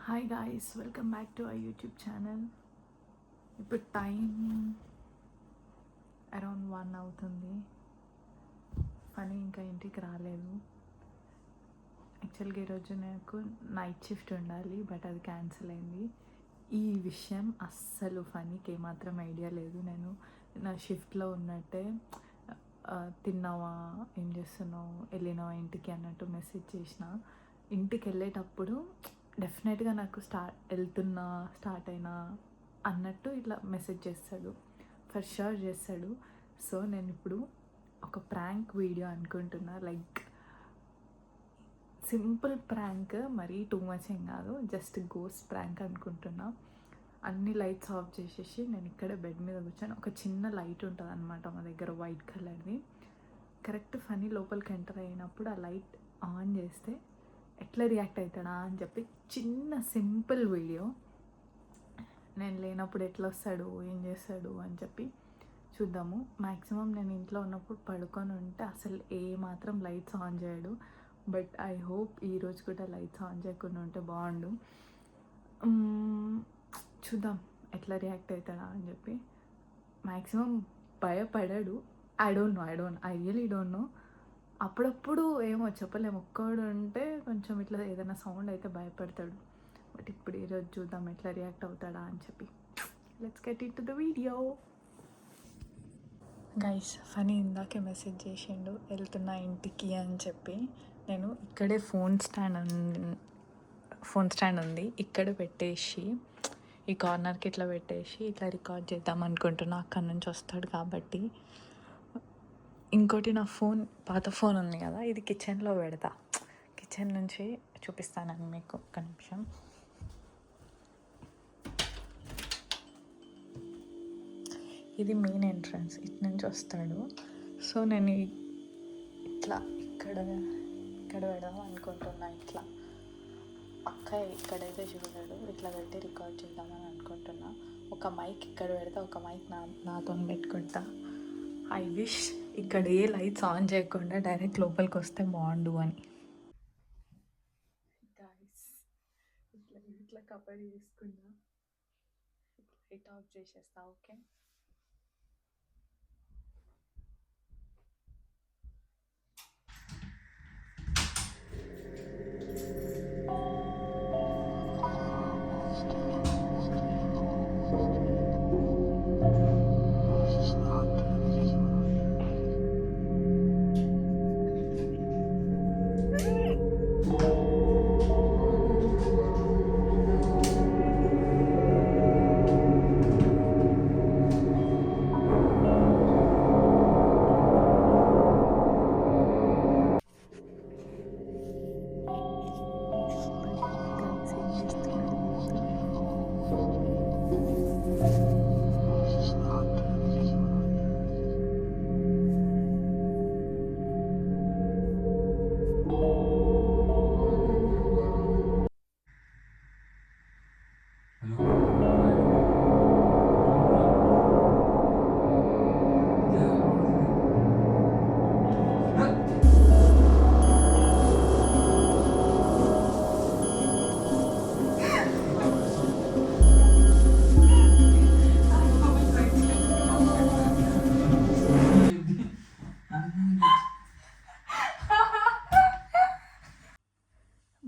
Hi guys, welcome back to our YouTube channel. ఇప్పుడు time around 1 అవుతుంది. Funny ఇంకా ఇంటికి రాలేదు. యాక్చువల్గా ఈరోజు నాకు నైట్ షిఫ్ట్ ఉండాలి, బట్ అది క్యాన్సిల్ అయింది. ఈ విషయం అస్సలు ఫనీకి ఏమాత్రం ఐడియా లేదు. నేను నా షిఫ్ట్లో ఉన్నట్టే తిన్నావా, ఏం చేస్తున్నావు, వెళ్ళినావా ఇంటికి అన్నట్టు మెసేజ్ చేసిన. ఇంటికి వెళ్ళేటప్పుడు డెఫినెట్గా నాకు స్టార్ట్ అయినా అన్నట్టు ఇట్లా మెసేజ్ చేస్తాడు, ఫర్ షూర్ చేస్తాడు. సో నేను ఇప్పుడు ఒక ప్రాంక్ వీడియో అనుకుంటున్నా, లైక్ సింపుల్ ప్రాంక్, మరీ టూ మచ్ ఏం కాదు, జస్ట్ గోస్ట్ ప్రాంక్ అనుకుంటున్నా. అన్ని లైట్స్ ఆఫ్ చేసేసి నేను ఇక్కడ బెడ్ మీద కూర్చొని, ఒక చిన్న లైట్ ఉంటుంది అనమాట మా దగ్గర, వైట్ కలర్ది. కరెక్ట్ ఫనీ లోపలికి ఎంటర్ అయినప్పుడు ఆ లైట్ ఆన్ చేస్తే ఎట్లా రియాక్ట్ అవుతాడా అని చెప్పి చిన్న సింపుల్ వీడియో. నేను లేనప్పుడు ఎట్లా వస్తాడు, ఏం చేస్తాడు అని చెప్పి చూద్దాము. మ్యాక్సిమం నేను ఇంట్లో ఉన్నప్పుడు పడుకొని ఉంటే అసలు ఏ మాత్రం లైట్స్ ఆన్ చేయడు, బట్ ఐ హోప్ ఈరోజు కూడా లైట్స్ ఆన్ చేయకుండా ఉంటే బాగుండు. చూద్దాం ఎట్లా రియాక్ట్ అవుతాడా అని చెప్పి. మ్యాక్సిమం భయపడాడు. I really don't know. అప్పుడప్పుడు ఏమో చెప్పలేము, ఒక్కడు ఉంటే కొంచెం ఇట్లా ఏదైనా సౌండ్ అయితే భయపడతాడు. బట్ ఇప్పుడు ఈరోజు చూద్దాం ఎట్లా రియాక్ట్ అవుతాడా అని చెప్పి. Let's get into the video. Guys, Phani ఇందాకే మెసేజ్ చేసిండు వెళ్తున్నా ఇంటికి అని చెప్పి. నేను ఇక్కడే ఫోన్ స్టాండ్ ఉంది, ఇక్కడ పెట్టేసి ఈ కార్నర్కి ఇట్లా పెట్టేసి ఇట్లా రికార్డ్ చేద్దాం అనుకుంటున్నా. అక్కడి నుంచి వస్తాడు కాబట్టి. ఇంకోటి, నా ఫోన్ పాత ఫోన్ ఉంది కదా, ఇది కిచెన్లో పెడతా. కిచెన్ నుంచి చూపిస్తానని మీకు ఒక్క నిమిషం. ఇది మెయిన్ ఎంట్రన్స్, ఇటు నుంచి వస్తాడు. సో నేను ఇట్లా ఇక్కడ పెడదాం అనుకుంటున్నా. ఇట్లా అక్క ఇక్కడైతే చూడాడు, ఇట్లా పెట్టి రికార్డ్ చేద్దామని అనుకుంటున్నా. ఒక మైక్ ఇక్కడ పెడతా, ఒక మైక్ నాతో పెట్టుకుంటా. ఐ విష్ ఇక్కడ ఏ లైట్స్ ఆన్ చేయకుండా డైరెక్ట్ లోపలికి వస్తే బాగుండు అని. ఇట్లా కవర్ చేసుకున్నా, లైట్ ఆఫ్ చేసేస్తా. ఓకే,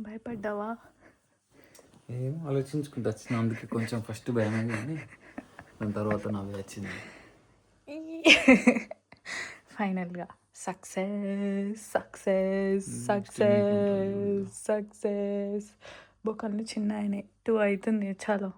భయపడ్డావా? ఏం ఆలోచించుకుంటూ వచ్చిన, అందుకే కొంచెం ఫస్ట్ భయమైంది, కానీ దాని తర్వాత నవ్వు వచ్చింది. ఫైనల్గా సక్సెస్. బొక్కలు చిన్న అయినాయి, 2 అవుతుంది. చాలా